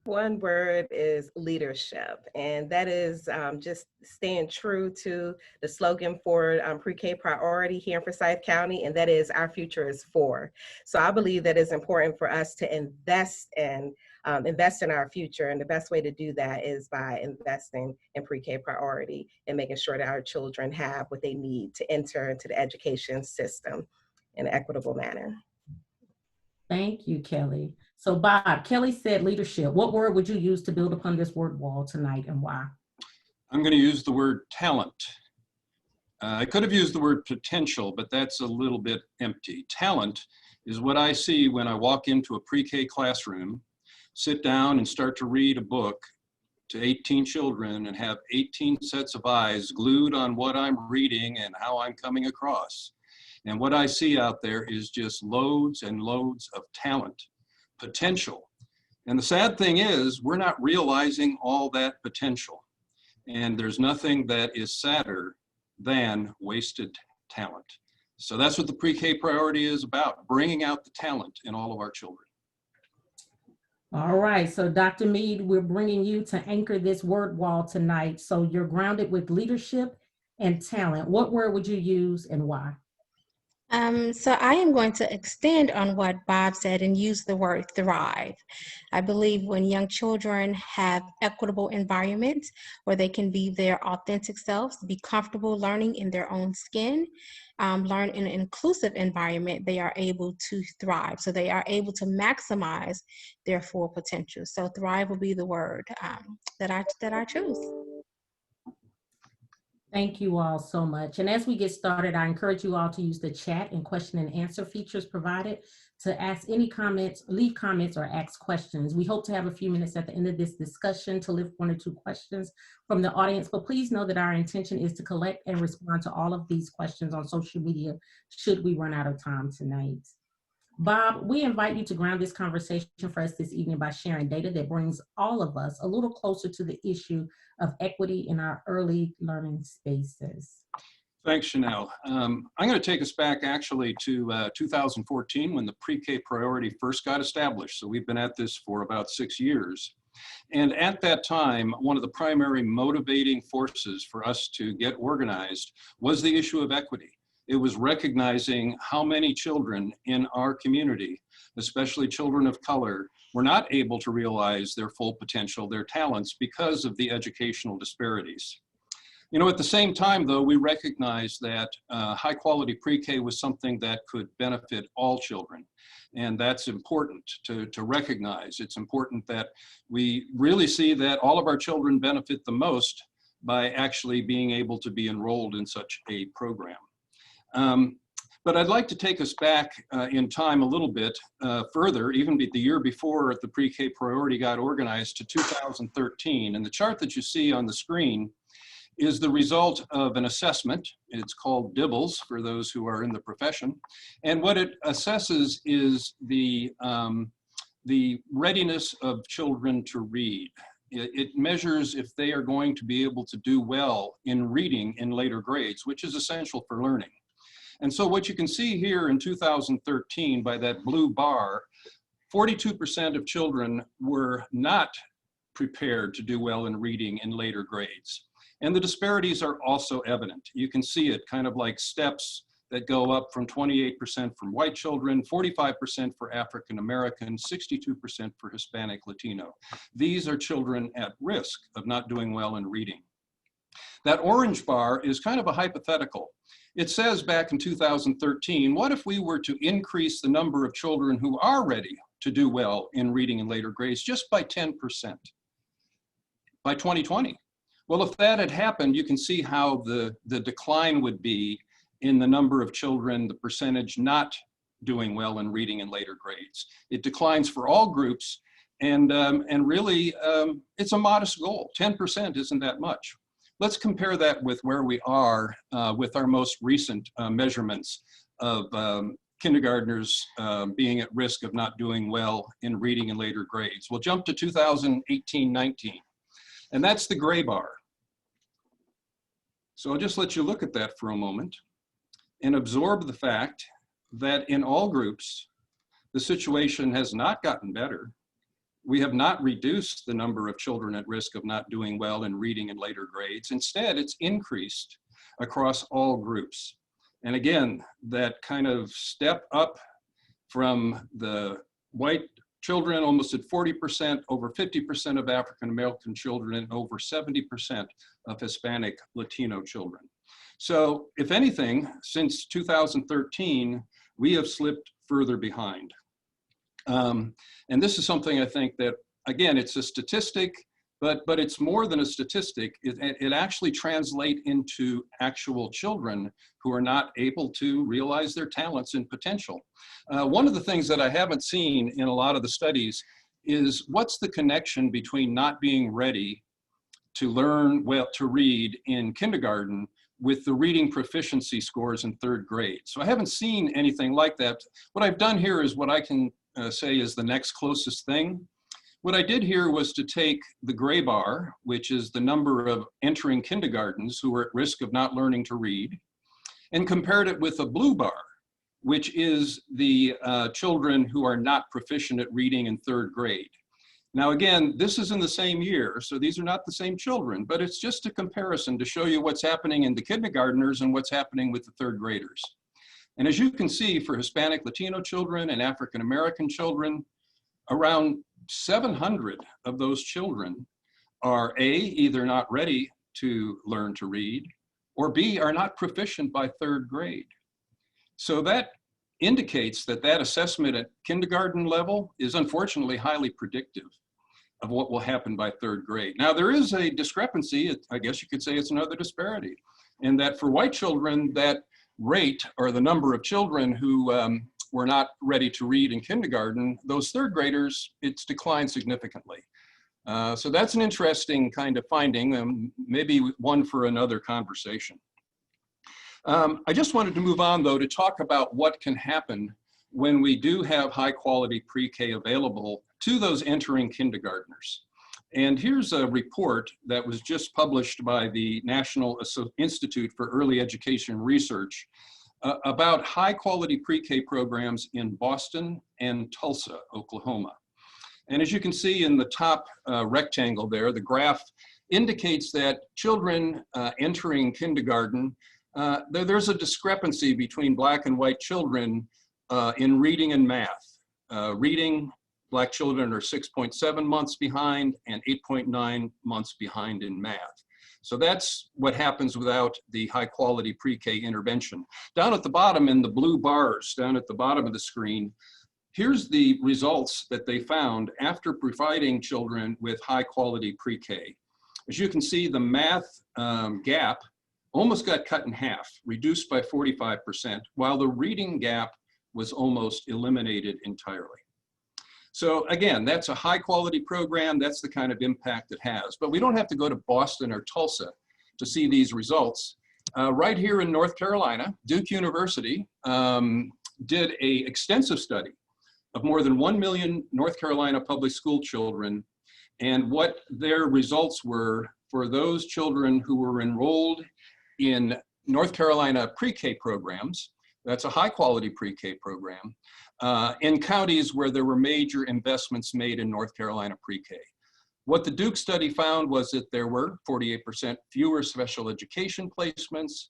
one word is leadership, and that is just staying true to the slogan for pre-K priority here in Forsyth County, and that is our future is for. So I believe that it's important for us to invest in our future, and the best way to do that is by investing in pre-K priority and making sure that our children have what they need to enter into the education system in an equitable manner. Thank you, Kellie. So Bob, Kellie said leadership. What word would you use to build upon this word wall tonight, and why? I'm going to use the word talent. I could have used the word potential, but that's a little bit empty. Talent is what I see when I walk into a pre-K classroom, sit down and start to read a book to 18 children and have 18 sets of eyes glued on what I'm reading and how I'm coming across. And what I see out there is just loads and loads of talent, potential. And the sad thing is, we're not realizing all that potential. And there's nothing that is sadder than wasted talent. So that's what the pre-K priority is about, bringing out the talent in all of our children. All right, so Dr. Mead, we're bringing you to anchor this word wall tonight. So you're grounded with leadership and talent. What word would you use and why? So I am going to extend on what Bob said and use the word thrive. I believe when young children have equitable environments where they can be their authentic selves, be comfortable learning in their own skin, learn in an inclusive environment, they are able to thrive. So they are able to maximize their full potential. So thrive will be the word that I choose. Thank you all so much. And as we get started, I encourage you all to use the chat and question and answer features provided to ask any comments, leave comments, or ask questions. We hope to have a few minutes at the end of this discussion to lift 1 or 2 questions from the audience, but please know that our intention is to collect and respond to all of these questions on social media should we run out of time tonight. Bob, we invite you to ground this conversation for us this evening by sharing data that brings all of us a little closer to the issue of equity in our early learning spaces. Thanks, Shenell. I'm going to take us back actually to 2014 when the pre-K priority first got established. So we've been at this for about 6 years. And at that time, one of the primary motivating forces for us to get organized was the issue of equity. It was recognizing how many children in our community, especially children of color, were not able to realize their full potential, their talents, because of the educational disparities. You know, at the same time, though, we recognized that high quality pre-K was something that could benefit all children. And that's important to recognize. It's important that we really see that all of our children benefit the most by actually being able to be enrolled in such a program. But I'd like to take us back in time a little bit further, even the year before the pre-K priority got organized, to 2013. And the chart that you see on the screen is the result of an assessment. It's called DIBELS for those who are in the profession. And what it assesses is the readiness of children to read. It measures if they are going to be able to do well in reading in later grades, which is essential for learning. And so what you can see here in 2013 by that blue bar, 42% of children were not prepared to do well in reading in later grades. And the disparities are also evident. You can see it kind of like steps that go up from 28% from white children, 45% for African American, 62% for Hispanic Latino. These are children at risk of not doing well in reading. That orange bar is kind of a hypothetical. It says back in 2013, what if we were to increase the number of children who are ready to do well in reading in later grades just by 10% by 2020? Well, if that had happened, you can see how the decline would be in the number of children, the percentage not doing well in reading in later grades. It declines for all groups, and really, it's a modest goal. 10% isn't that much. Let's compare that with where we are with our most recent measurements of kindergartners being at risk of not doing well in reading in later grades. We'll jump to 2018-19, and that's the gray bar. So I'll just let you look at that for a moment and absorb the fact that in all groups, the situation has not gotten better. we have not reduced the number of children at risk of not doing well in reading in later grades. Instead, it's increased across all groups. And again, that kind of step up from the white children, almost at 40%, over 50% of African American children, and over 70% of Hispanic Latino children. So if anything, since 2013, we have slipped further behind. And this is something I think that, again, it's a statistic, but it's more than a statistic. It actually translates into actual children who are not able to realize their talents and potential. One of the things that I haven't seen in a lot of the studies is what's the connection between not being ready to learn well to read in kindergarten with the reading proficiency scores in 3rd grade. So I haven't seen anything like that. What I've done here is what I can say is the next closest thing. What I did here was to take the gray bar, which is the number of entering kindergartens who are at risk of not learning to read, and compared it with a blue bar, which is the children who are not proficient at reading in 3rd grade. Now again, this is in the same year, so these are not the same children, but it's just a comparison to show you what's happening in the kindergartners and what's happening with the 3rd graders. And as you can see, for Hispanic Latino children and African American children, around 700 of those children are A, either not ready to learn to read, or B, are not proficient by 3rd grade. So that indicates that that assessment at kindergarten level is unfortunately highly predictive of what will happen by 3rd grade. Now there is a discrepancy, I guess you could say it's another disparity, in that for white children, that rate, or the number of children who were not ready to read in kindergarten, those 3rd graders, it's declined significantly. So that's an interesting kind of finding, maybe one for another conversation. I just wanted to move on though to talk about what can happen when we do have high quality pre-K available to those entering kindergartners. And here's a report that was just published by the National Institute for Early Education Research about high quality pre-K programs in Boston and Tulsa, Oklahoma. And as you can see in the top rectangle there, the graph indicates that children entering kindergarten, there's a discrepancy between Black and white children in reading and math. Reading, Black children are 6.7 months behind and 8.9 months behind in math. So that's what happens without the high quality pre-K intervention. Down at the bottom in the blue bars, down at the bottom of the screen, here's the results that they found after providing children with high quality pre-K. As you can see, the math gap almost got cut in half, reduced by 45%, while the reading gap was almost eliminated entirely. So again, that's a high quality program. That's the kind of impact it has. But we don't have to go to Boston or Tulsa to see these results. Right here in North Carolina, Duke University did an extensive study of more than 1 million North Carolina public school children, and what their results were for those children who were enrolled in North Carolina pre-K programs. That's a high quality pre-K program in counties where there were major investments made in North Carolina pre-K. What the Duke study found was that there were 48% fewer special education placements,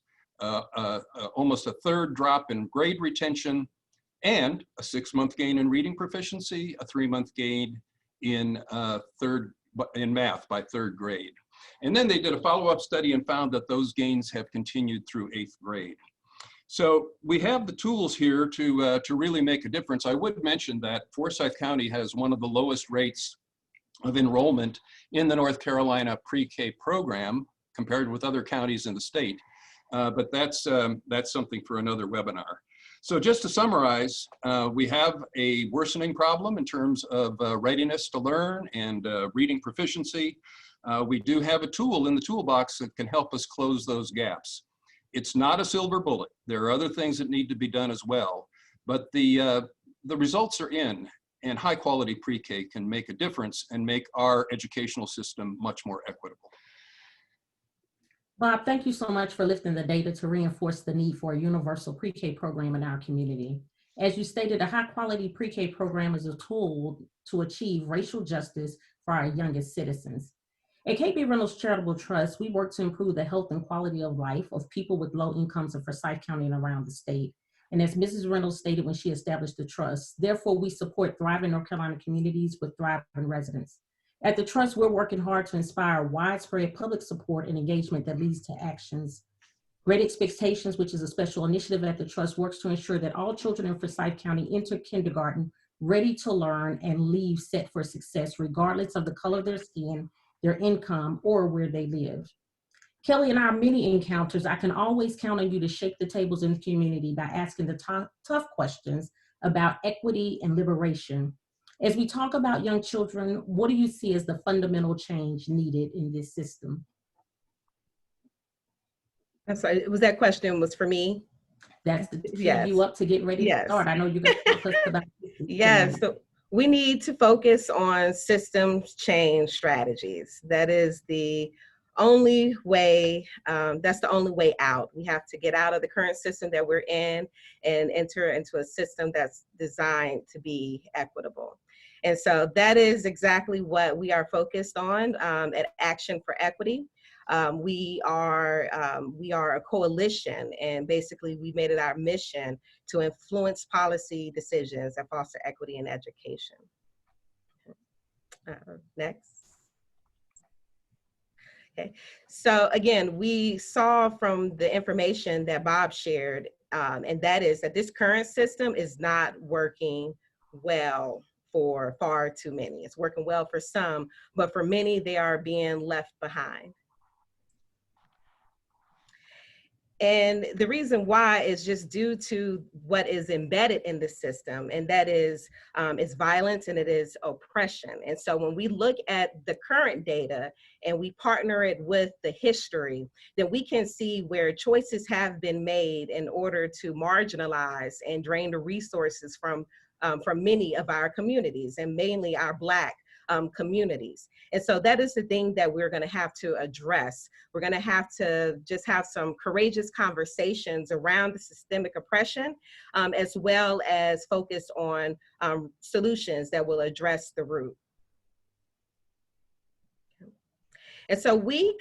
almost a third drop in grade retention, and a 6-month gain in reading proficiency, a 3-month gain in math by 3rd grade. And then they did a follow-up study and found that those gains have continued through 8th grade. So we have the tools here to really make a difference. I would mention that Forsyth County has one of the lowest rates of enrollment in the North Carolina pre-K program compared with other counties in the state. But that's something for another webinar. So just to summarize, we have a worsening problem in terms of readiness to learn and reading proficiency. We do have a tool in the toolbox that can help us close those gaps. It's not a silver bullet. There are other things that need to be done as well, but the results are in, and high quality pre-K can make a difference and make our educational system much more equitable. Bob, thank you so much for lifting the data to reinforce the need for a universal pre-K program in our community. As you stated, a high-quality pre-K program is a tool to achieve racial justice for our youngest citizens. At KB Reynolds Charitable Trust, we work to improve the health and quality of life of people with low incomes in Forsyth County and around the state. And as Mrs. Reynolds stated when she established the trust, therefore we support thriving North Carolina communities with thriving residents. At the trust, we're working hard to inspire widespread public support and engagement that leads to actions. Great Expectations, which is a special initiative at the trust, works to ensure that all children in Forsyth County enter kindergarten ready to learn and leave set for success, regardless of the color of their skin, their income, or where they live. Kellie, in our many encounters, I can always count on you to shake the tables in the community by asking the tough questions about equity and liberation. As we talk about young children, what do you see as the fundamental change needed in this system? I'm sorry, was that question was for me? That's to tee Yes. you up to get ready to Yes. start. I know you're going to talk us about this. Yes, so we need to focus on systems change strategies. That is the only way, that's the only way out. We have to get out of the current system that we're in and enter into a system that's designed to be equitable. And so that is exactly what we are focused on at Action4Equity. We are a coalition, and basically we made it our mission to influence policy decisions that foster equity in education. Next. Okay, so again, we saw from the information that Bob shared, and that is that this current system is not working well for far too many. It's working well for some, but for many, they are being left behind. And the reason why is just due to what is embedded in the system, and that is it's violence and it is oppression. And so when we look at the current data and we partner it with the history, then we can see where choices have been made in order to marginalize and drain the resources from many of our communities, and mainly our Black communities. And so that is the thing that we're going to have to address. We're going to have to just have some courageous conversations around the systemic oppression, as well as focus on solutions that will address the root. And so we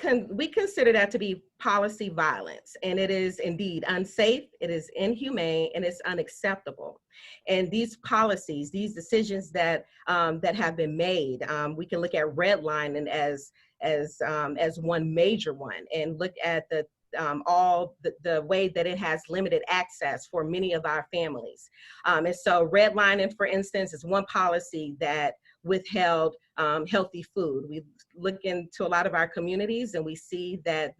consider that to be policy violence, and it is indeed unsafe, it is inhumane, and it's unacceptable. And these policies, these decisions that that have been made, we can look at redlining as one major one, and look at the way that it has limited access for many of our families. And so redlining, for instance, is one policy that withheld healthy food. We look into a lot of our communities and we see that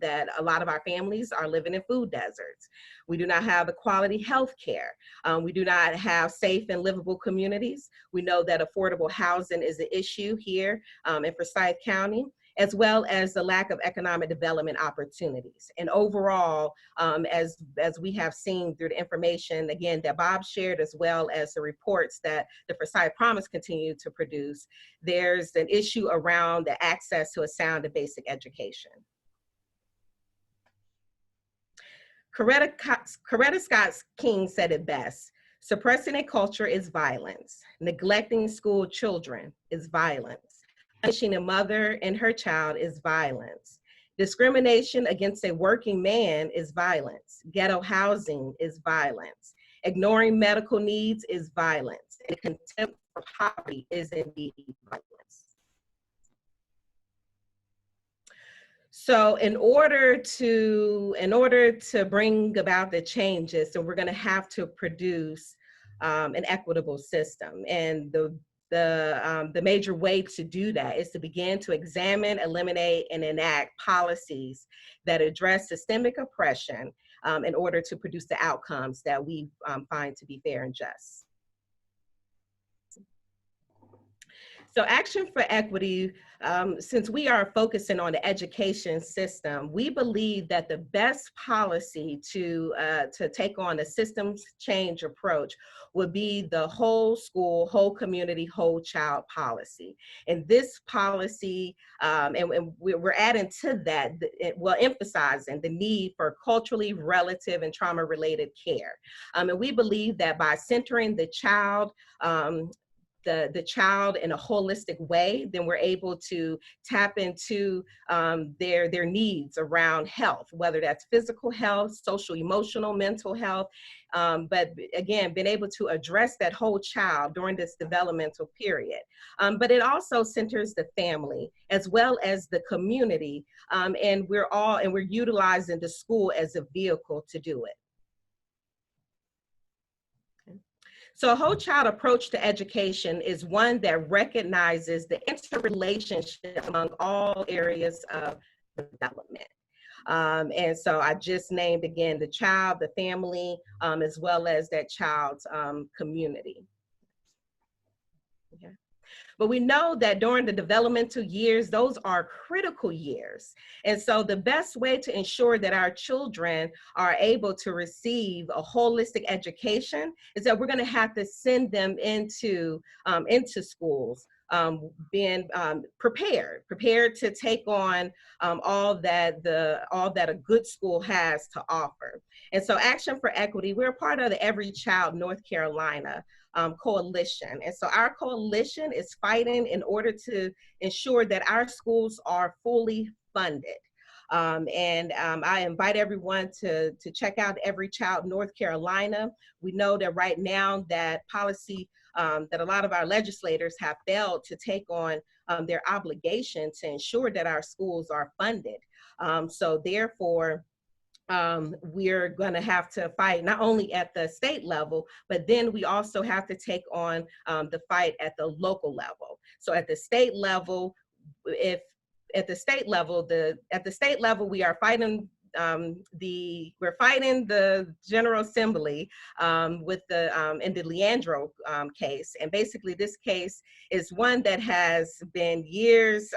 that a lot of our families are living in food deserts. We do not have quality health care. We do not have safe and livable communities. We know that affordable housing is an issue here in Forsyth County, as well as the lack of economic development opportunities. And overall, as we have seen through the information, again, that Bob shared, as well as the reports that the Forsyth Promise continue to produce, there's an issue around the access to a sound and basic education. Coretta Scott King said it best: suppressing a culture is violence. Neglecting school children is violence. Punishing a mother and her child is violence. Discrimination against a working man is violence. Ghetto housing is violence. Ignoring medical needs is violence. And contempt for poverty is indeed violence. So in order to bring about the changes, so we're going to have to produce an equitable system. And the major way to do that is to begin to examine, eliminate, and enact policies that address systemic oppression in order to produce the outcomes that we find to be fair and just. So Action for Equity, since we are focusing on the education system, we believe that the best policy to take on a systems change approach would be the whole school, whole community, whole child policy. And this policy, and we're adding to that, well, emphasizing the need for culturally relative and trauma-related care. And we believe that by centering the child, the child in a holistic way, then we're able to tap into their needs around health, whether that's physical health, social, emotional, mental health, but again, being able to address that whole child during this developmental period. But it also centers the family as well as the community, and we're utilizing the school as a vehicle to do it. So a whole child approach to education is one that recognizes the interrelationship among all areas of development. And so I just named again the child, the family, as well as that child's community. Okay. But we know that during the developmental years, those are critical years. And so the best way to ensure that our children are able to receive a holistic education is that we're going to have to send them into schools, being prepared to take on all that a good school has to offer. And so Action for Equity, we're a part of the Every Child North Carolina coalition. And so our coalition is fighting in order to ensure that our schools are fully funded. I invite everyone to check out Every Child North Carolina. We know that right now that policy, that a lot of our legislators have failed to take on their obligation to ensure that our schools are funded. So therefore, we're going to have to fight not only at the state level, but then we also have to take on the fight at the local level. So at the state level, at the state level, we are fighting we're fighting the General Assembly with in the Leandro case. And basically this case is one that has been years,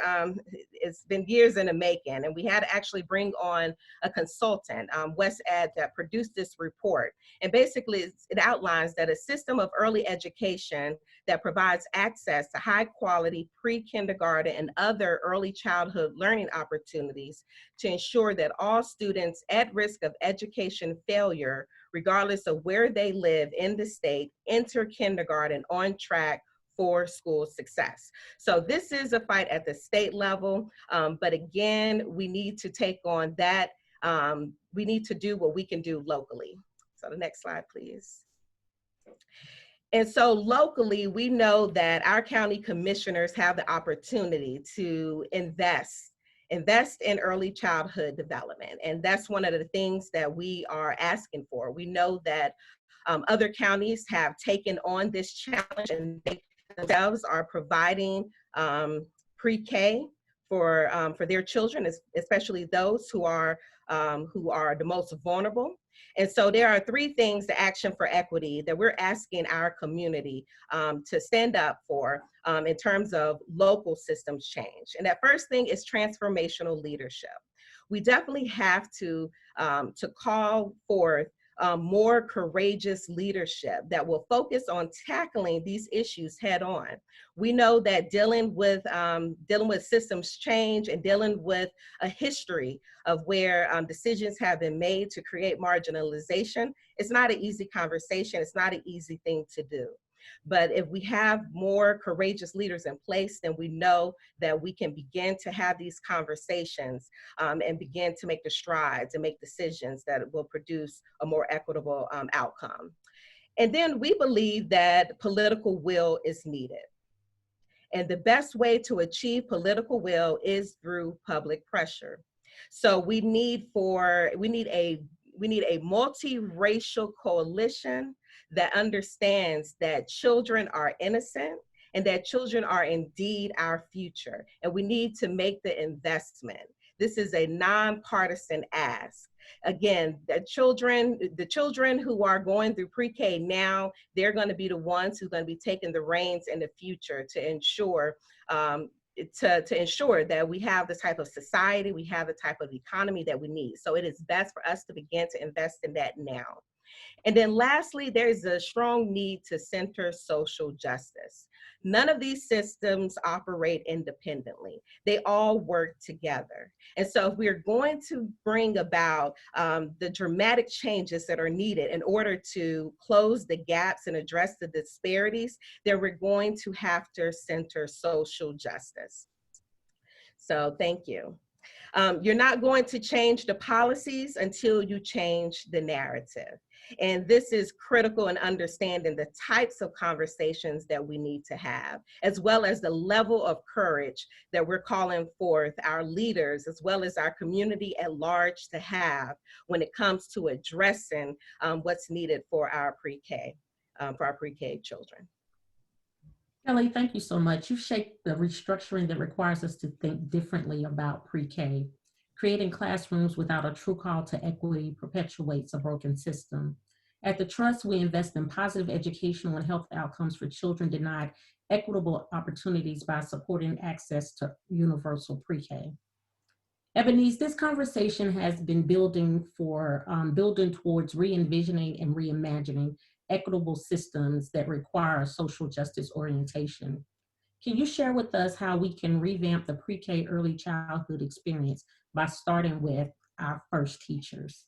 it's been years in the making. And we had to actually bring on a consultant, West Ed, that produced this report. And basically it outlines that a system of early education that provides access to high quality pre-kindergarten and other early childhood learning opportunities to ensure that all students at risk of education failure, regardless of where they live in the state, enter kindergarten on track for school success. So this is a fight at the state level, but again, we need to take on that. We need to do what we can do locally. So the next slide, please. And so locally, we know that our county commissioners have the opportunity to invest in early childhood development. And that's one of the things that we are asking for. We know that other counties have taken on this challenge and they themselves are providing pre-K for their children, especially those who are the most vulnerable. And so there are three things, the Action for Equity, that we're asking our community to stand up for in terms of local systems change. And that first thing is transformational leadership. We definitely have to call forth more courageous leadership that will focus on tackling these issues head on. We know that dealing with systems change and dealing with a history of where decisions have been made to create marginalization, it's not an easy conversation, it's not an easy thing to do. But if we have more courageous leaders in place, then we know that we can begin to have these conversations and begin to make the strides and make decisions that will produce a more equitable outcome. And then we believe that political will is needed. And the best way to achieve political will is through public pressure. So we need a multiracial coalition that understands that children are innocent and that children are indeed our future. And we need to make the investment This is a nonpartisan ask. Again, the children who are going through pre-K now, they're going to be the ones who are going to be taking the reins in the future to ensure to ensure that we have the type of society, we have the type of economy that we need. So it is best for us to begin to invest in that now. And then lastly, there's a strong need to center social justice. None of these systems operate independently. They all work together. And so if we're going to bring about the dramatic changes that are needed in order to close the gaps and address the disparities, then we're going to have to center social justice. So thank you. You're not going to change the policies until you change the narrative. And this is critical in understanding the types of conversations that we need to have, as well as the level of courage that we're calling forth our leaders, as well as our community at large to have when it comes to addressing what's needed for our pre-K children. Kellie, thank you so much. You've shaped the restructuring that requires us to think differently about pre-K. Creating classrooms without a true call to equity perpetuates a broken system. At the Trust, we invest in positive educational and health outcomes for children denied equitable opportunities by supporting access to universal pre-K. Ebonyse, this conversation has been building towards re-envisioning and reimagining equitable systems that require a social justice orientation. Can you share with us how we can revamp the pre-K early childhood experience by starting with our first teachers?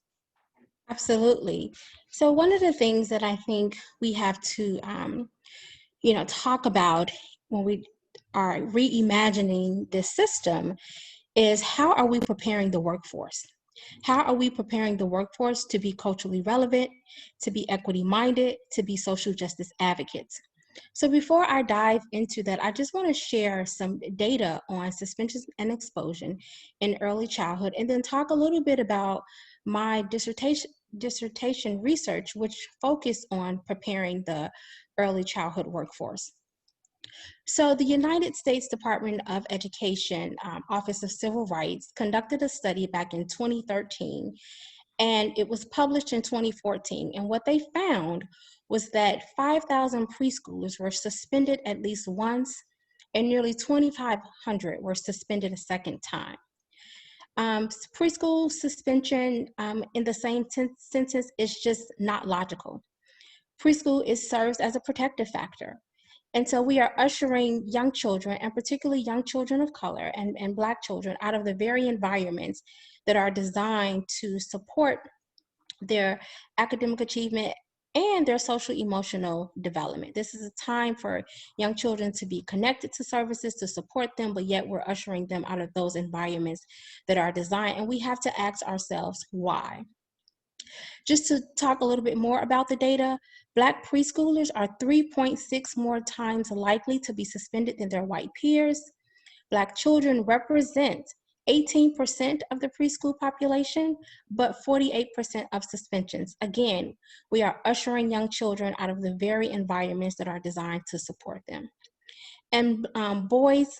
Absolutely. So one of the things that I think we have to, talk about when we are reimagining this system is how are we preparing the workforce? How are we preparing the workforce to be culturally relevant, to be equity-minded, to be social justice advocates? So before I dive into that, I just want to share some data on suspension and expulsion in early childhood, and then talk a little bit about my dissertation research, which focused on preparing the early childhood workforce. So the United States Department of Education, Office of Civil Rights, conducted a study back in 2013, and it was published in 2014. And what they found was that 5,000 preschoolers were suspended at least once, and nearly 2,500 were suspended a second time. Preschool suspension in the same sentence is just not logical. Preschool serves as a protective factor. And so we are ushering young children, and particularly young children of color and Black children, out of the very environments that are designed to support their academic achievement and their social emotional development. This is a time for young children to be connected to services, to support them, but yet we're ushering them out of those environments that are designed. And we have to ask ourselves why. Just to talk a little bit more about the data, Black preschoolers are 3.6 more times likely to be suspended than their white peers. Black children represent 18% of the preschool population, but 48% of suspensions. Again, we are ushering young children out of the very environments that are designed to support them. And Black boys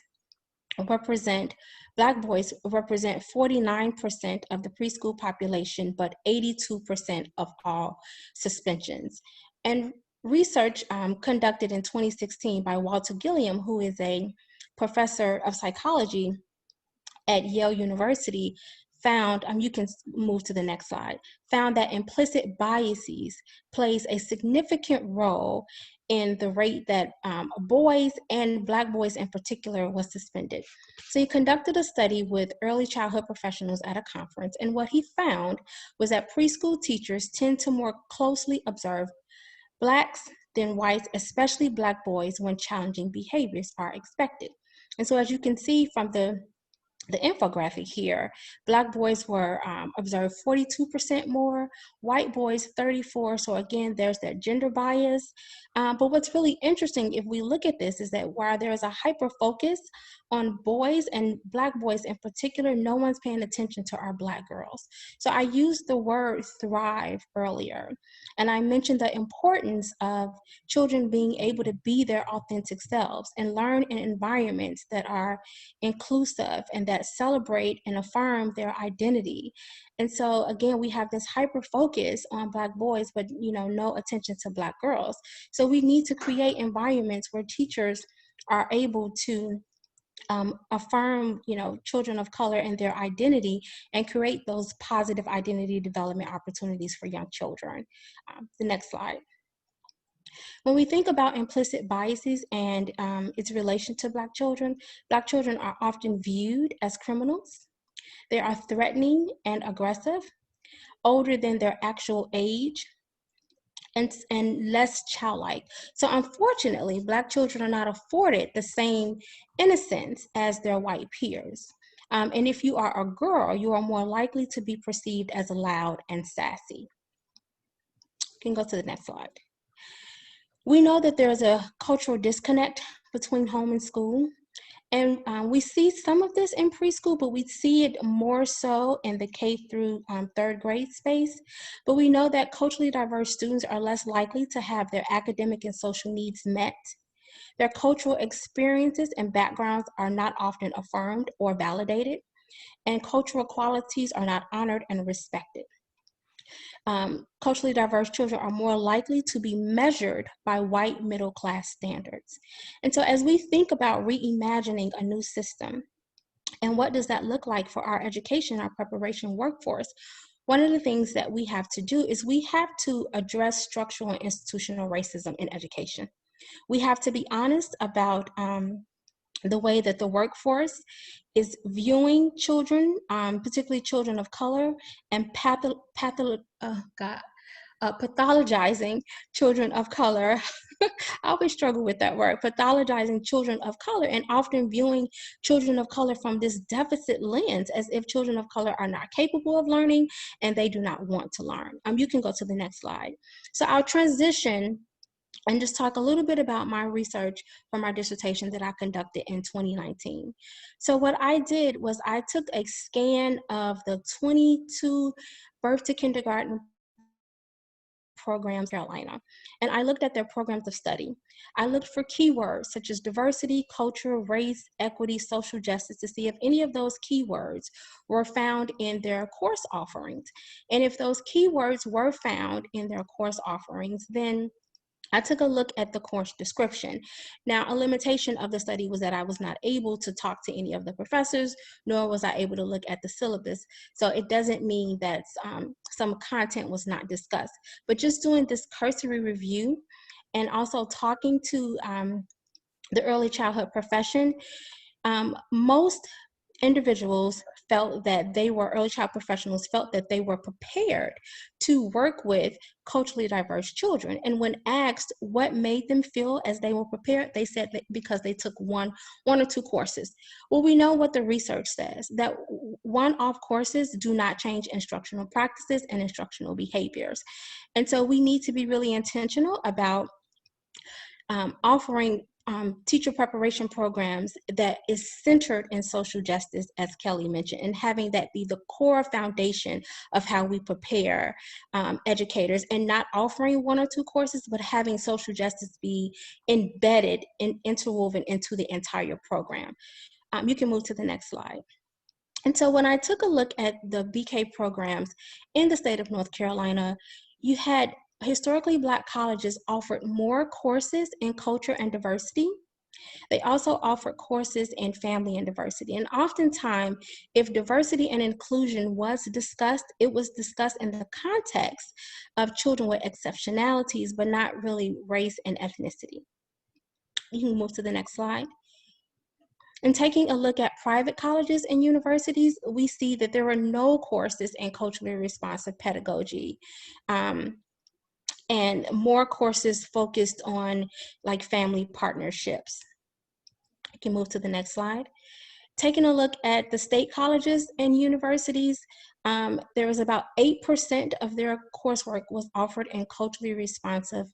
represent 49% of the preschool population, but 82% of all suspensions. And research conducted in 2016 by Walter Gilliam, who is a professor of psychology at Yale University, found, you can move to the next slide, found that implicit biases plays a significant role in the rate that boys, and Black boys in particular, was suspended. So he conducted a study with early childhood professionals at a conference, and what he found was that preschool teachers tend to more closely observe Blacks than whites, especially Black boys, when challenging behaviors are expected. And so as you can see from the infographic here, Black boys were observed 42% more, white boys 34%. So again, there's that gender bias. But what's really interesting, if we look at this, is that while there is a hyper focus on boys, and Black boys in particular, no one's paying attention to our Black girls. So I used the word thrive earlier, and I mentioned the importance of children being able to be their authentic selves and learn in environments that are inclusive and that celebrate and affirm their identity. And so again, we have this hyper focus on Black boys, but no attention to Black girls. So we need to create environments where teachers are able to affirm, children of color and their identity, and create those positive identity development opportunities for young children. The next slide. When we think about implicit biases and its relation to Black children are often viewed as criminals. They are threatening and aggressive, older than their actual age, and less childlike. So unfortunately, Black children are not afforded the same innocence as their white peers. And if you are a girl, you are more likely to be perceived as loud and sassy. You can go to the next slide. We know that there's a cultural disconnect between home and school. And we see some of this in preschool, but we see it more so in the K through third grade space. But we know that culturally diverse students are less likely to have their academic and social needs met. Their cultural experiences and backgrounds are not often affirmed or validated, and cultural qualities are not honored and respected. Culturally diverse children are more likely to be measured by white middle class standards. And so as we think about reimagining a new system, and what does that look like for our education, our preparation workforce, one of the things that we have to do is we have to address structural and institutional racism in education. We have to be honest about the way that the workforce is viewing children, particularly children of color, and pathologizing children of color. I always struggle with that word, pathologizing children of color, and often viewing children of color from this deficit lens, as if children of color are not capable of learning and they do not want to learn. You can go to the next slide. So I'll transition and just talk a little bit about my research from my dissertation that I conducted in 2019. So what I did was I took a scan of the 22 birth to kindergarten programs in Carolina, and I looked at their programs of study. I looked for keywords such as diversity, culture, race, equity, social justice, to see if any of those keywords were found in their course offerings. And if those keywords were found in their course offerings, then I took a look at the course description. Now, a limitation of the study was that I was not able to talk to any of the professors, nor was I able to look at the syllabus. So it doesn't mean that some content was not discussed, but just doing this cursory review and also talking to the early childhood profession, most individuals felt that early child professionals felt that they were prepared to work with culturally diverse children. And when asked what made them feel as they were prepared, they said that because they took one or two courses. Well, we know what the research says, that one-off courses do not change instructional practices and instructional behaviors. And so we need to be really intentional about offering teacher preparation programs that is centered in social justice, as Kellie mentioned, and having that be the core foundation of how we prepare educators, and not offering one or two courses, but having social justice be embedded and interwoven into the entire program. You can move to the next slide. And so when I took a look at the BK programs in the state of North Carolina, you had historically Black colleges offered more courses in culture and diversity. They also offered courses in family and diversity. And oftentimes, if diversity and inclusion was discussed, it was discussed in the context of children with exceptionalities, but not really race and ethnicity. You can move to the next slide. And taking a look at private colleges and universities, we see that there are no courses in culturally responsive pedagogy. And more courses focused on like family partnerships. I can move to the next slide. taking a look at the state colleges and universities, there was about 8% of their coursework was offered in culturally responsive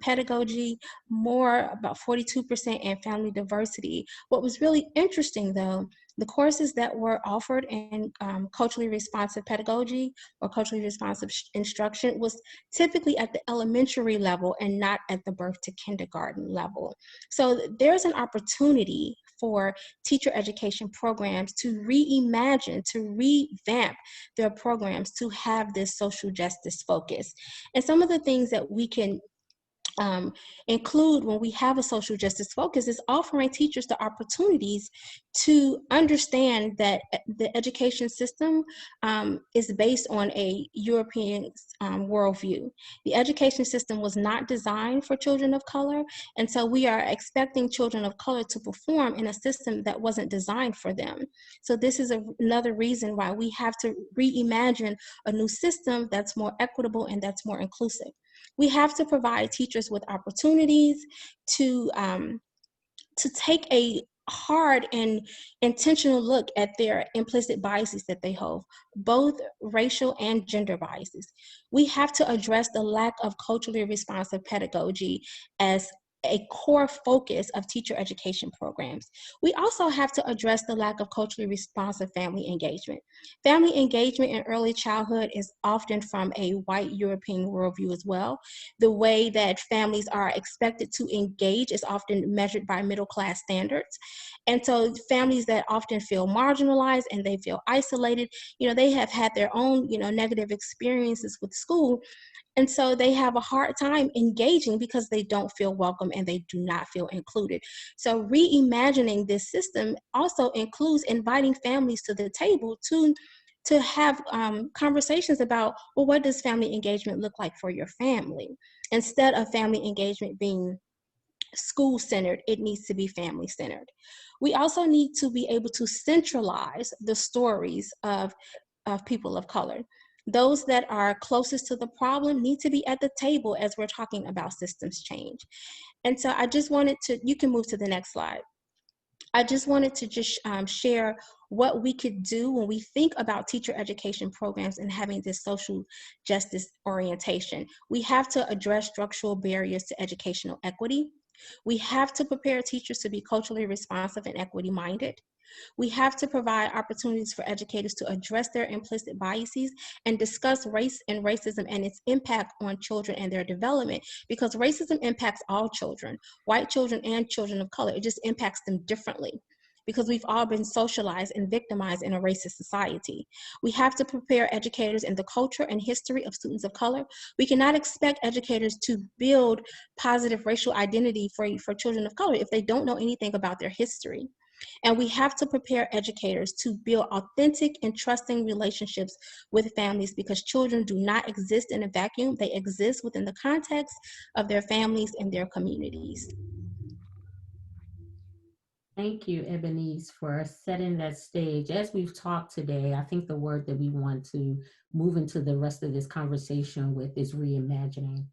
pedagogy, more about 42% in family diversity. What was really interesting though, the courses that were offered in culturally responsive pedagogy or culturally responsive instruction was typically at the elementary level and not at the birth to kindergarten level. So there's an opportunity for teacher education programs to reimagine, to revamp their programs to have this social justice focus. And some of the things that we can include when we have a social justice focus is offering teachers the opportunities to understand that the education system is based on a European worldview. The education system was not designed for children of color, and so we are expecting children of color to perform in a system that wasn't designed for them. So this is another reason why we have to reimagine a new system that's more equitable and that's more inclusive. We have to provide teachers with opportunities to take a hard and intentional look at their implicit biases that they hold, both racial and gender biases. We have to address the lack of culturally responsive pedagogy as a core focus of teacher education programs. We also have to address the lack of culturally responsive family engagement. Family engagement in early childhood is often from a white European worldview as well. The way that families are expected to engage is often measured by middle-class standards. And so families that often feel marginalized and they feel isolated, they have had their own, negative experiences with school. And so they have a hard time engaging because they don't feel welcome and they do not feel included. So reimagining this system also includes inviting families to the table to have conversations about, well, what does family engagement look like for your family? Instead of family engagement being school-centered, it needs to be family-centered. We also need to be able to centralize the stories of people of color. Those that are closest to the problem need to be at the table as we're talking about systems change. And so I just wanted to, you can move to the next slide. I just wanted to just share what we could do when we think about teacher education programs and having this social justice orientation. We have to address structural barriers to educational equity. We have to prepare teachers to be culturally responsive and equity-minded. We have to provide opportunities for educators to address their implicit biases and discuss race and racism and its impact on children and their development, because racism impacts all children, white children and children of color. It just impacts them differently because we've all been socialized and victimized in a racist society. We have to prepare educators in the culture and history of students of color. We cannot expect educators to build positive racial identity for children of color if they don't know anything about their history. And we have to prepare educators to build authentic and trusting relationships with families, because children do not exist in a vacuum. They exist within the context of their families and their communities. Thank you, Ebonyse, for setting that stage. As we've talked today, I think the word that we want to move into the rest of this conversation with is reimagining.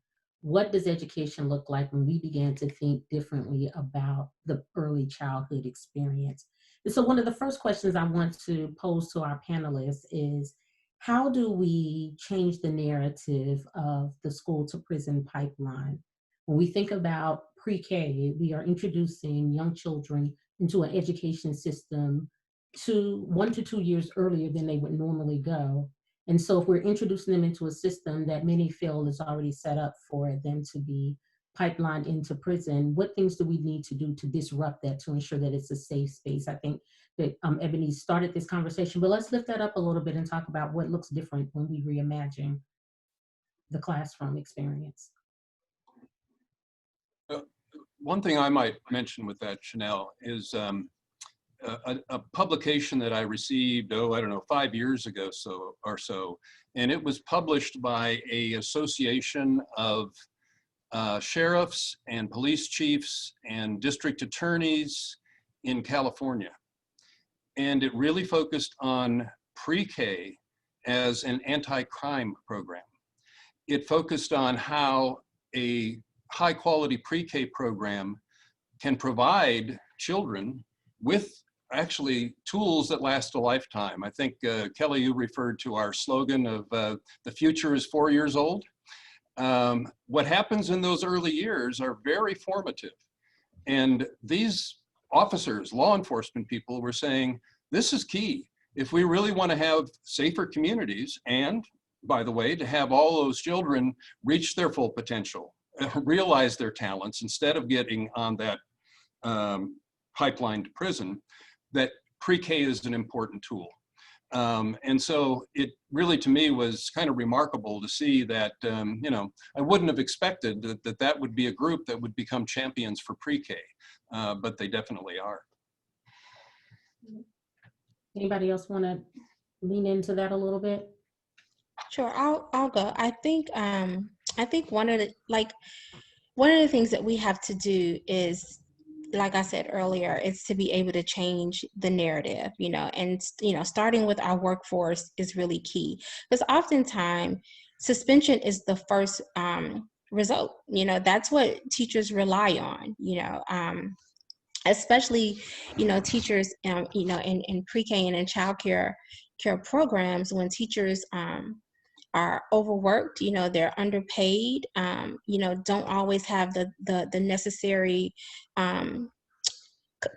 What does education look like when we began to think differently about the early childhood experience? And so one of the first questions I want to pose to our panelists is, how do we change the narrative of the school to prison pipeline? When we think about pre-K, we are introducing young children into an education system 1 to 2 years earlier than they would normally go. And so if we're introducing them into a system that many feel is already set up for them to be pipelined into prison, what things do we need to do to disrupt that, to ensure that it's a safe space? I think that Ebonyse started this conversation, but let's lift that up a little bit and talk about what looks different when we reimagine the classroom experience. One thing I might mention with that, Shenell, is a publication that I received, 5 years ago or so, and it was published by an association of sheriffs and police chiefs and district attorneys in California. And it really focused on pre-K as an anti-crime program. It focused on how a high-quality pre-K program can provide children with actually tools that last a lifetime. I think, Kellie, you referred to our slogan of the future is 4 years old. What happens in those early years are very formative. And these officers, law enforcement people, were saying, this is key. If we really want to have safer communities, and by the way, to have all those children reach their full potential, realize their talents, instead of getting on that pipeline to prison, that pre-K is an important tool. And so it really, to me, was kind of remarkable to see that, you know, I wouldn't have expected that would be a group that would become champions for pre-K, but they definitely are. Anybody else want to lean into that a little bit? Sure, I'll go. I think one of the things that we have to do is, like I said earlier, is to be able to change the narrative, you know, and, you know, starting with our workforce is really key, because oftentimes suspension is the first result. You know, that's what teachers rely on, you know, especially, you know, teachers, you know, in pre-K and in child care programs, when teachers are overworked, you know, they're underpaid, you know, don't always have the necessary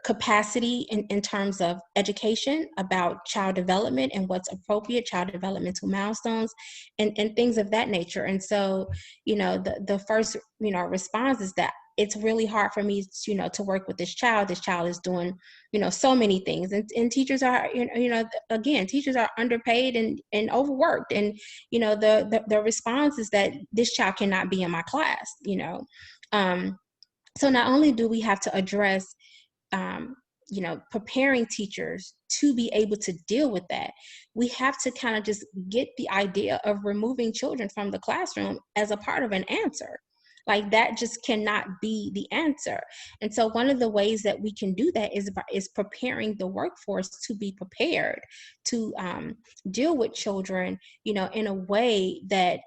capacity in terms of education about child development and what's appropriate, child developmental milestones, and things of that nature. And so, you know, the first, you know, response is that it's really hard for me, you know, to work with this child. This child is doing, you know, so many things, and teachers are, you know, again, teachers are underpaid and overworked, and, you know, the response is that this child cannot be in my class, you know. So not only do we have to address, you know, preparing teachers to be able to deal with that, we have to kind of just get the idea of removing children from the classroom as a part of an answer. Like, that just cannot be the answer. And so one of the ways that we can do that is preparing the workforce to be prepared to deal with children, you know, in a way that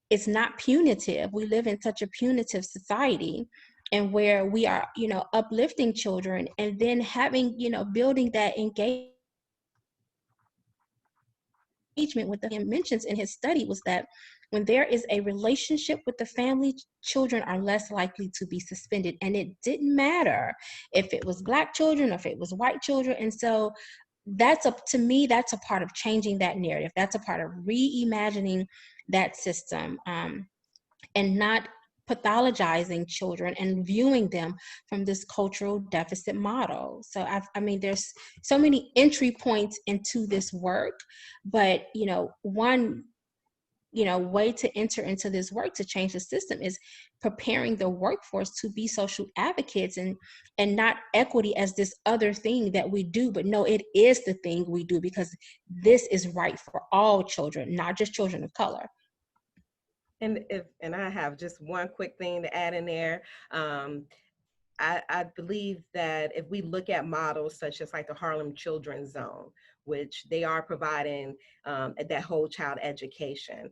is not punitive. We live in such a punitive society, and where we are, you know, uplifting children and then having, you know, building that engagement with the mentions in his study was that when there is a relationship with the family, children are less likely to be suspended. And it didn't matter if it was Black children or if it was white children. And so to me, that's a part of changing that narrative. That's a part of reimagining that system, and not pathologizing children and viewing them from this cultural deficit model. So I mean, there's so many entry points into this work, but, you know, one, you know, way to enter into this work to change the system is preparing the workforce to be social advocates, and not equity as this other thing that we do, but no, it is the thing we do, because this is right for all children, not just children of color. And I have just one quick thing to add in there. I believe that if we look at models such as like the Harlem Children's Zone, which they are providing that whole child education,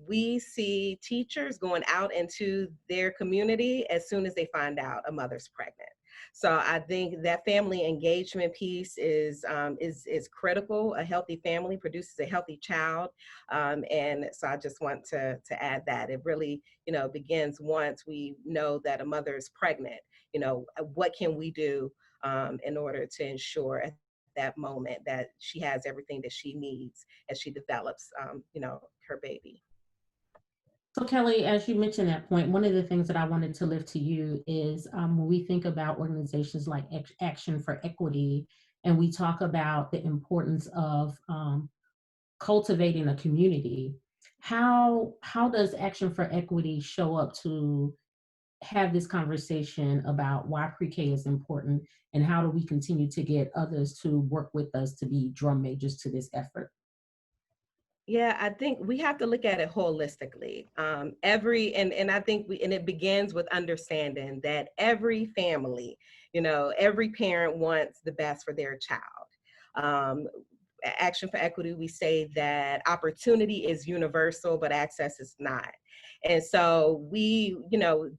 we see teachers going out into their community as soon as they find out a mother's pregnant. So I think that family engagement piece is critical. A healthy family produces a healthy child, and so I just want to add that it really, you know, begins once we know that a mother is pregnant. You know, what can we do in order to ensure at that moment that she has everything that she needs as she develops, you know, her baby. So Kellie, as you mentioned that point, one of the things that I wanted to lift to you is when we think about organizations like Action4Equity, and we talk about the importance of cultivating a community, how does Action4Equity show up to have this conversation about why pre-K is important, and how do we continue to get others to work with us to be drum majors to this effort? Yeah, I think we have to look at it holistically. And I think it begins with understanding that every family, you know, every parent wants the best for their child. Action4Equity, we say that opportunity is universal, but access is not. And so we, you know,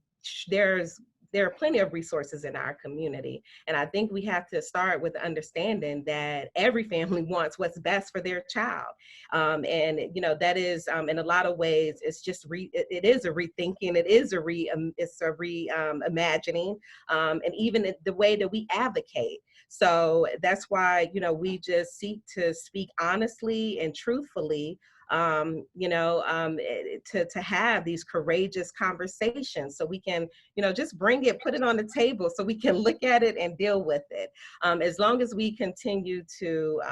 there's there are plenty of resources in our community. And I think we have to start with the understanding that every family wants what's best for their child. And, you know, that is, in a lot of ways, it's just, it is a rethinking, it is a reimagining, and even the way that we advocate. So that's why, you know, we just seek to speak honestly and truthfully, you know, to have these courageous conversations so we can, you know, just bring it, put it on the table so we can look at it and deal with it. As long as we continue to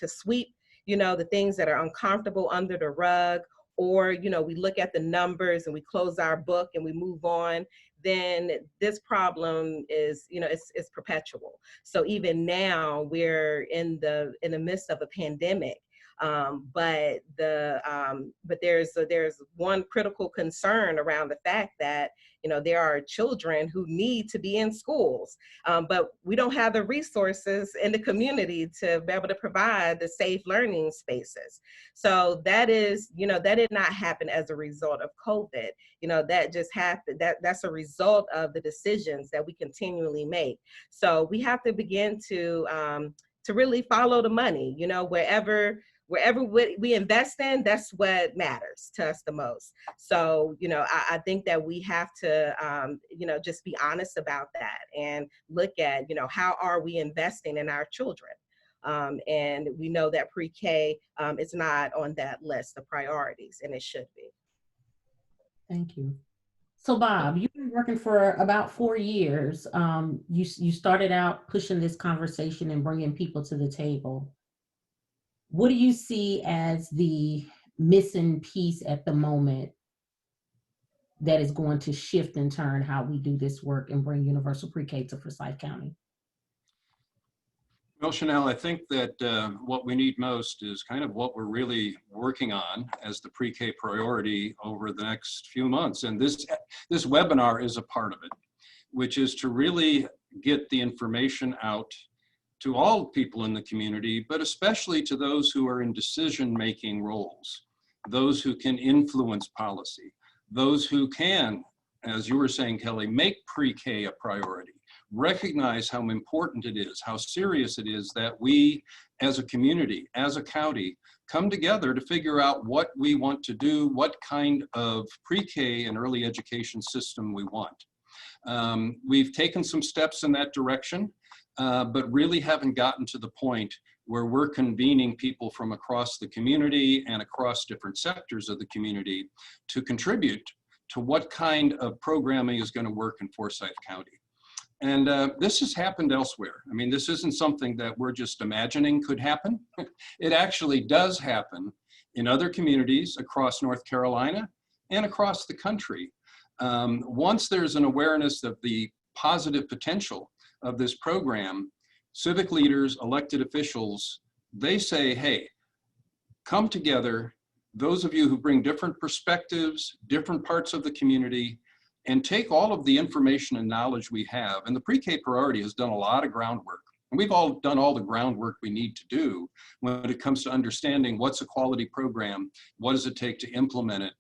sweep, you know, the things that are uncomfortable under the rug, or, you know, we look at the numbers and we close our book and we move on, then this problem is, you know, it's perpetual. So even now we're in the midst of a pandemic. But there's one critical concern around the fact that, you know, there are children who need to be in schools, but we don't have the resources in the community to be able to provide the safe learning spaces. So that is, you know, that did not happen as a result of COVID. You know, that just happened. That's a result of the decisions that we continually make. So we have to begin to really follow the money. You know, wherever we invest in, that's what matters to us the most. So, you know, I think that we have to, you know, just be honest about that and look at, you know, how are we investing in our children? And we know that pre-K is not on that list of priorities, and it should be. Thank you. So Bob, you've been working for about 4 years. You started out pushing this conversation and bringing people to the table. What do you see as the missing piece at the moment that is going to shift in turn how we do this work and bring universal pre-K to Forsyth County? Well, Shenell, I think that what we need most is kind of what we're really working on as the pre-K priority over the next few months. And this webinar is a part of it, which is to really get the information out to all people in the community, but especially to those who are in decision-making roles, those who can influence policy, those who can, as you were saying, Kellie, make pre-K a priority, recognize how important it is, how serious it is that we as a community, as a county, come together to figure out what we want to do, what kind of pre-K and early education system we want. We've taken some steps in that direction. But really haven't gotten to the point where we're convening people from across the community and across different sectors of the community to contribute to what kind of programming is going to work in Forsyth County. And this has happened elsewhere. I mean, this isn't something that we're just imagining could happen. It actually does happen in other communities across North Carolina and across the country. Once there's an awareness of the positive potential of this program, civic leaders, elected officials, they say, hey, come together, those of you who bring different perspectives, different parts of the community, and take all of the information and knowledge we have. And the pre-K priority has done a lot of groundwork. And we've all done all the groundwork we need to do when it comes to understanding what's a quality program, what does it take to implement it.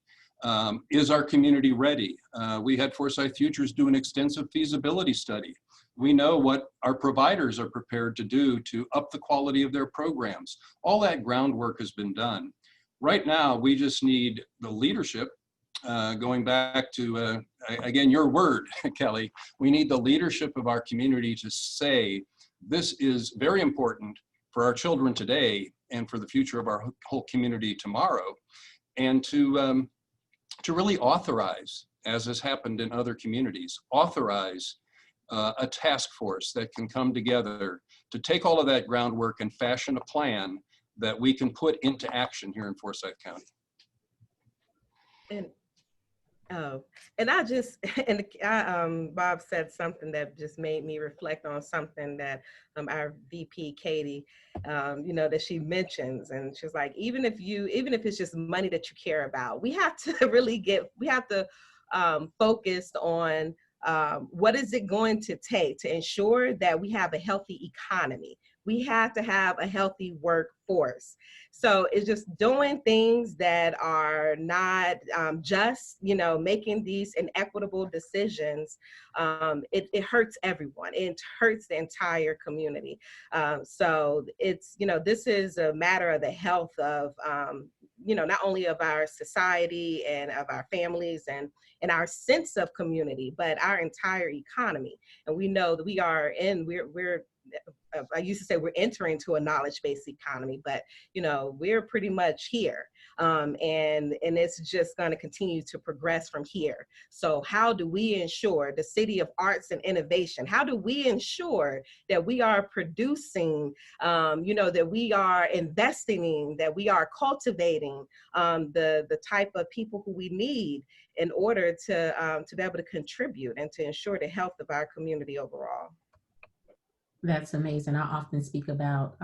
Is our community ready? We had Forsyth Futures do an extensive feasibility study. We know what our providers are prepared to do to up the quality of their programs. All that groundwork has been done. Right now, we just need the leadership, going back to, again, your word, Kellie, we need the leadership of our community to say, this is very important for our children today and for the future of our whole community tomorrow, and to really authorize, as has happened in other communities, authorize a task force that can come together to take all of that groundwork and fashion a plan that we can put into action here in Forsyth County. Bob said something that just made me reflect on something that our VP Katie, you know, that she mentions, and she's like, even if it's just money that you care about, we have to focus on what is it going to take to ensure that we have a healthy economy. we have to have a healthy workforce. So it's just doing things that are not just, making these inequitable decisions. It hurts everyone. It hurts the entire community. So it's, this is a matter of the health of, not only of our society and of our families and our sense of community, but our entire economy. And we know that we're I used to say we're entering to a knowledge-based economy, but we're pretty much here, and it's just going to continue to progress from here. So how do we ensure the City of Arts and Innovation? How do we ensure that we are producing, that we are investing in, that we are cultivating the type of people who we need in order to be able to contribute and to ensure the health of our community overall? That's amazing. I often speak about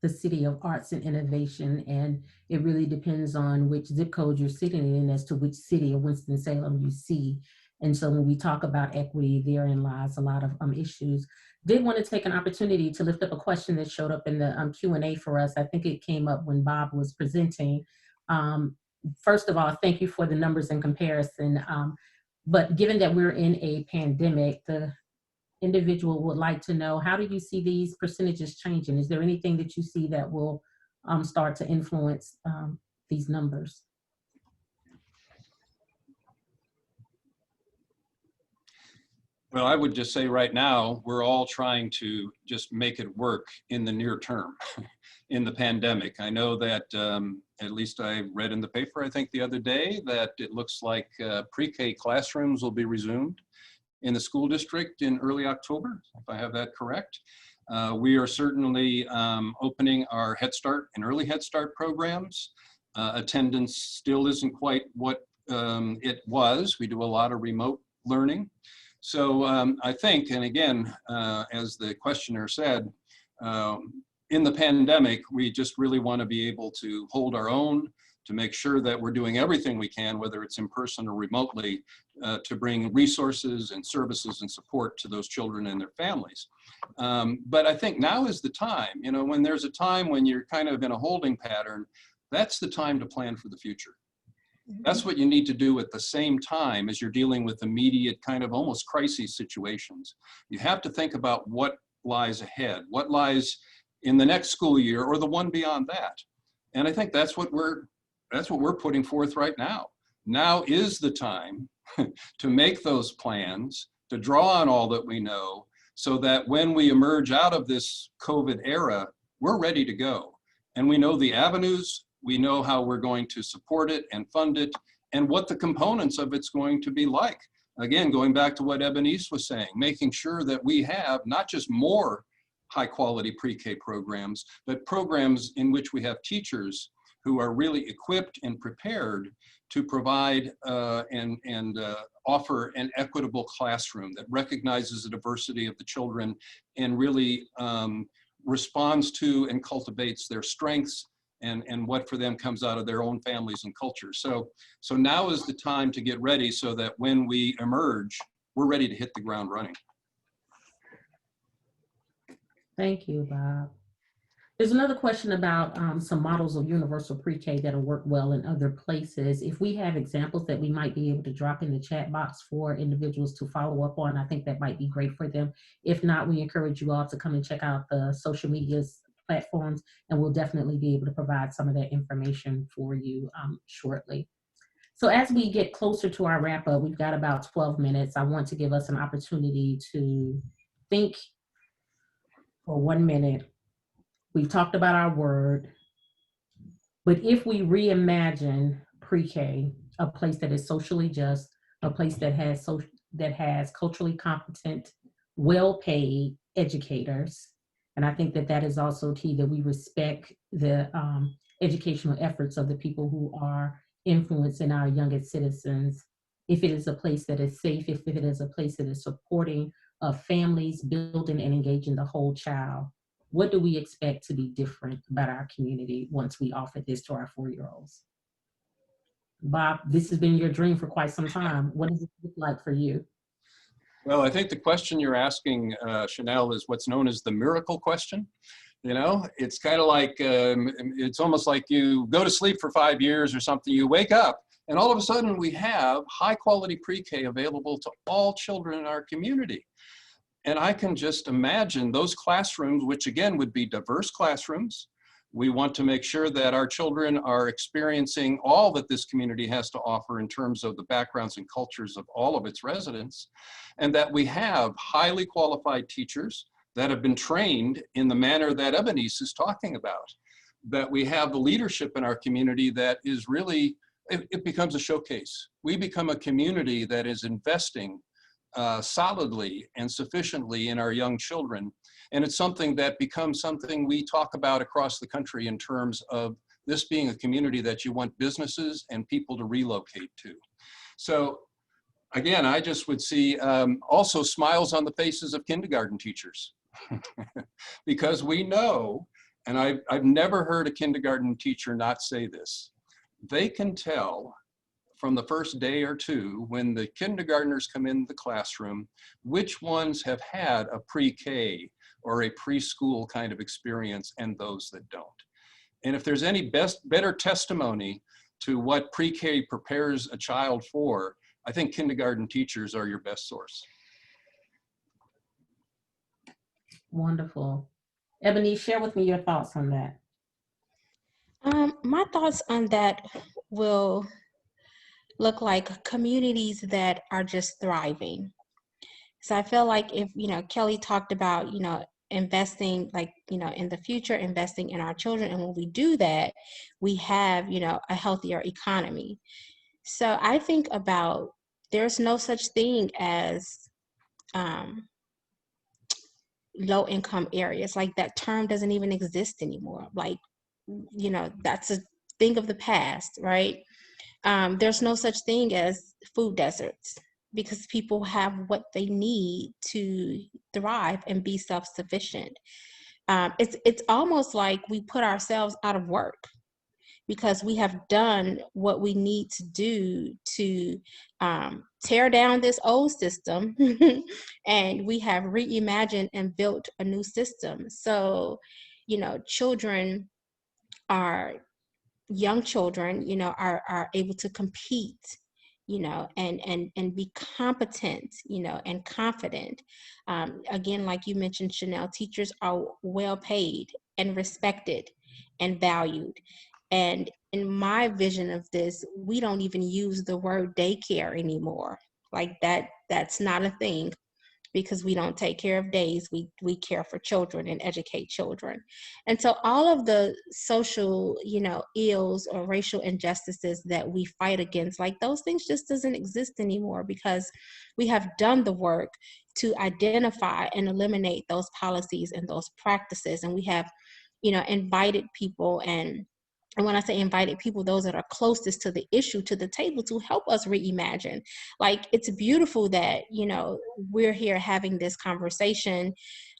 the City of Arts and Innovation, and it really depends on which zip code you're sitting in as to which city of Winston-Salem you see. And so when we talk about equity, therein lies a lot of issues. Did want to take an opportunity to lift up a question that showed up in the Q&A for us. I think it came up when Bob was presenting. First of all, thank you for the numbers in comparison. But given that we're in a pandemic, the individual would like to know, how do you see these percentages changing? Is there anything that you see that will start to influence these numbers? Well, I would just say right now, we're all trying to just make it work in the near term in the pandemic. I know that at least I read in the paper, I think the other day, that it looks like pre-K classrooms will be resumed in the school district in early October, if I have that correct. We are certainly opening our Head Start and early Head Start programs. Attendance still isn't quite what it was. We do a lot of remote learning. So I think, and again, as the questioner said, in the pandemic, we just really want to be able to hold our own, to make sure that we're doing everything we can, whether it's in person or remotely, to bring resources and services and support to those children and their families. But I think now is the time, when there's a time when you're kind of in a holding pattern, that's the time to plan for the future. That's what you need to do at the same time as you're dealing with immediate kind of almost crisis situations. You have to think about what lies ahead, what lies in the next school year or the one beyond that. And I think that's what we're putting forth right now. Now is the time to make those plans, to draw on all that we know, so that when we emerge out of this COVID era, we're ready to go. And we know the avenues, we know how we're going to support it and fund it, and what the components of it's going to be like. Again, going back to what Ebonyse was saying, making sure that we have not just more high quality pre-K programs, but programs in which we have teachers who are really equipped and prepared to provide and offer an equitable classroom that recognizes the diversity of the children and really responds to and cultivates their strengths and what for them comes out of their own families and culture. So now is the time to get ready so that when we emerge, we're ready to hit the ground running. Thank you, Bob. There's another question about some models of universal pre-K that'll work well in other places. If we have examples that we might be able to drop in the chat box for individuals to follow up on, I think that might be great for them. If not, we encourage you all to come and check out the social media platforms, and we'll definitely be able to provide some of that information for you shortly. So as we get closer to our wrap up, we've got about 12 minutes. I want to give us an opportunity to think for 1 minute. We've talked about our word, but if we reimagine pre-K, a place that is socially just, a place that has culturally competent, well-paid educators, and I think that that is also key, that we respect the educational efforts of the people who are influencing our youngest citizens. If it is a place that is safe, if it is a place that is supporting of families, building and engaging the whole child, what do we expect to be different about our community once we offer this to our 4-year-olds? Bob, this has been your dream for quite some time. What does it look like for you? Well, I think the question you're asking, Shenell, is what's known as the miracle question. You know, it's kind of like, it's almost like you go to sleep for 5 years or something, you wake up, and all of a sudden we have high quality pre-K available to all children in our community. And I can just imagine those classrooms, which again would be diverse classrooms. We want to make sure that our children are experiencing all that this community has to offer in terms of the backgrounds and cultures of all of its residents, and that we have highly qualified teachers that have been trained in the manner that Ebonyse is talking about, that we have the leadership in our community that is really, it becomes a showcase. We become a community that is investing solidly and sufficiently in our young children. And it's something that becomes something we talk about across the country in terms of this being a community that you want businesses and people to relocate to. So again, I just would see also smiles on the faces of kindergarten teachers. Because we know, and I've never heard a kindergarten teacher not say this, they can tell from the first day or two when the kindergartners come in the classroom which ones have had a pre-K or a preschool kind of experience and those that don't. And if there's any better testimony to what pre-K prepares a child for, I think kindergarten teachers are your best source. Wonderful. Ebonyse, share with me your thoughts on that. My thoughts on that will look like communities that are just thriving. So I feel like if, Kellie talked about, investing, like, in the future, investing in our children. And when we do that, we have, a healthier economy. So I think about, there's no such thing as low income areas. Like, that term doesn't even exist anymore. Like, that's a thing of the past, right? There's no such thing as food deserts because people have what they need to thrive and be self-sufficient. It's almost like we put ourselves out of work because we have done what we need to do to tear down this old system and we have reimagined and built a new system. So, young children, are able to compete, and be competent, and confident. Again, like you mentioned, Shenell, teachers are well paid and respected and valued. And in my vision of this, we don't even use the word daycare anymore. Like that's not a thing. Because we don't take care of days, we care for children and educate children. And so all of the social, ills or racial injustices that we fight against, like those things just doesn't exist anymore because we have done the work to identify and eliminate those policies and those practices. And we have, invited people, and when I say invited people, those that are closest to the issue, to the table to help us reimagine. Like, it's beautiful that, we're here having this conversation,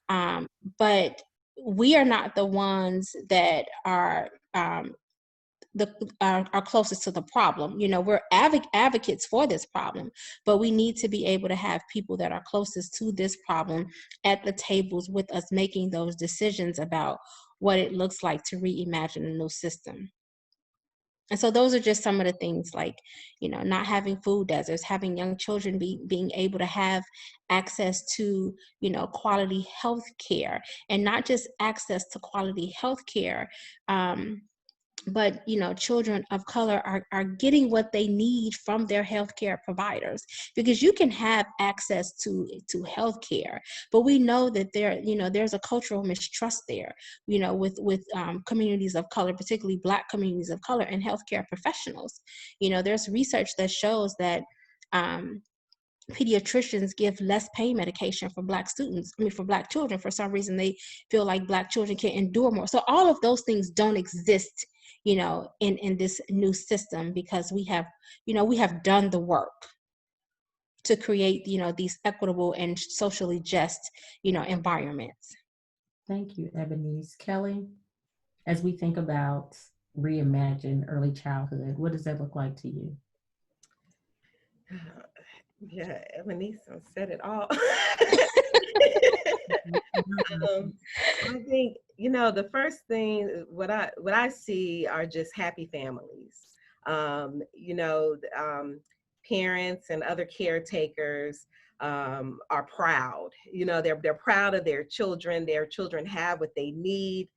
but we are not the ones that are closest to the problem. We're advocates for this problem, but we need to be able to have people that are closest to this problem at the tables with us, making those decisions about what it looks like to reimagine a new system. And so those are just some of the things, like, not having food deserts, having young children being able to have access to, quality health care, and not just access to quality health care, but children of color are getting what they need from their healthcare providers, because you can have access to healthcare, but we know that there's a cultural mistrust there, with communities of color, particularly Black communities of color, and healthcare professionals. There's research that shows that pediatricians give less pain medication for Black children. For some reason, they feel like Black children can endure more. So all of those things don't exist, in this new system, because we have done the work to create, these equitable and socially just, environments. Thank you, Ebonyse. Kellie, as we think about reimagine early childhood, what does that look like to you? Yeah, Ebonyse said it all. I think, you know, the first thing, what I see are just happy families. You know, parents and other caretakers are proud. You know, they're proud of their children. Their children have what they need.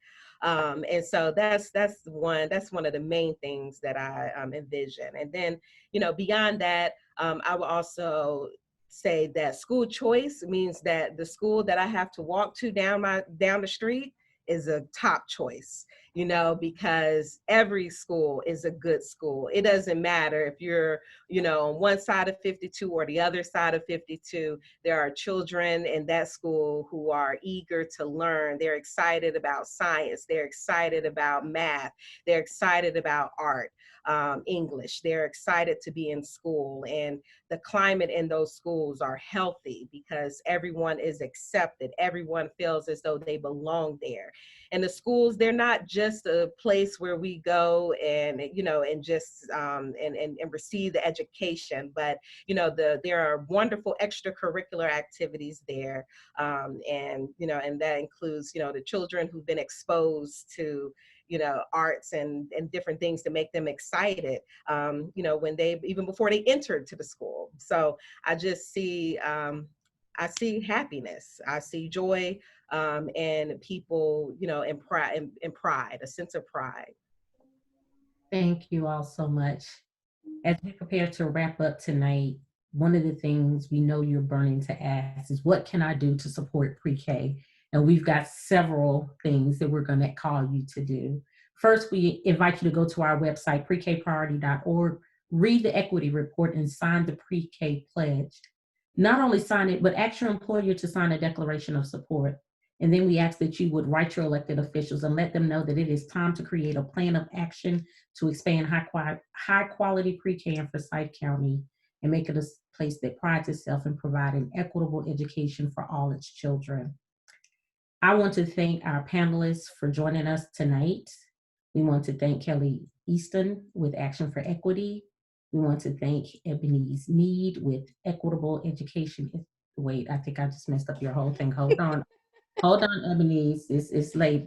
And so that's one of the main things that I envision. And then, you know, beyond that, I will also say that school choice means that the school that I have to walk to down the street is a top choice, you know, because every school is a good school. It doesn't matter if you're, you know, on one side of 52 or the other side of 52. There are children in that school who are eager to learn. They're excited about science. They're excited about math. They're excited about art, English. They're excited to be in school, and the climate in those schools are healthy because everyone is accepted. Everyone feels as though they belong there. And the schools, they're not just a place where we go and, you know, and just and receive the education, but, you know, there are wonderful extracurricular activities there. And, you know, and that includes, you know, the children who've been exposed to, you know, arts and different things to make them excited, you know, when even before they entered to the school. So I just see, I see happiness, I see joy, and people, you know, and pride, a sense of pride. Thank you all so much. As we prepare to wrap up tonight, one of the things we know you're burning to ask is, what can I do to support pre-K? And we've got several things that we're going to call you to do. First, we invite you to go to our website, prekpriority.org, read the equity report, and sign the pre-K pledge. Not only sign it, but ask your employer to sign a declaration of support. And then we ask that you would write your elected officials and let them know that it is time to create a plan of action to expand high quality pre-K in Forsyth County and make it a place that prides itself in providing equitable education for all its children. I want to thank our panelists for joining us tonight. We want to thank Kellie Easton with Action4Equity. We want to thank Ebonyse Mead with Equitable Education. Wait, I think I just messed up your whole thing. Hold on. Hold on, Ebonyse. It's late.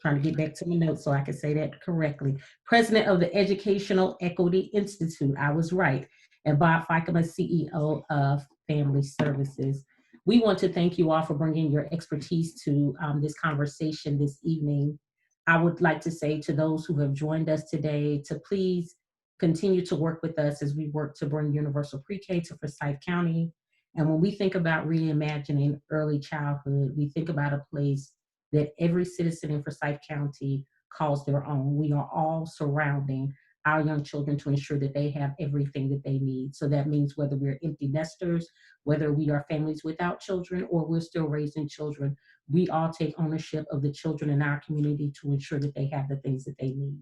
Trying to get back to my notes so I can say that correctly. President of the Educational Equity Institute. I was right. And Bob Feikema, CEO of Family Services. We want to thank you all for bringing your expertise to this conversation this evening. I would like to say to those who have joined us today to please continue to work with us as we work to bring universal pre-K to Forsyth County. And when we think about reimagining early childhood, we think about a place that every citizen in Forsyth County calls their own. We are all surrounding our young children to ensure that they have everything that they need. So that means whether we're empty nesters, whether we are families without children, or we're still raising children, we all take ownership of the children in our community to ensure that they have the things that they need.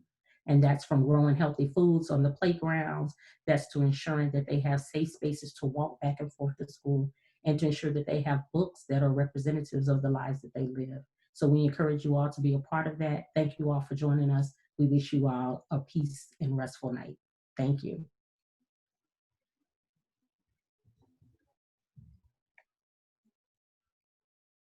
And that's from growing healthy foods on the playgrounds, that's to ensuring that they have safe spaces to walk back and forth to school, and to ensure that they have books that are representatives of the lives that they live. So we encourage you all to be a part of that. Thank you all for joining us. We wish you all a peace and restful night. Thank you.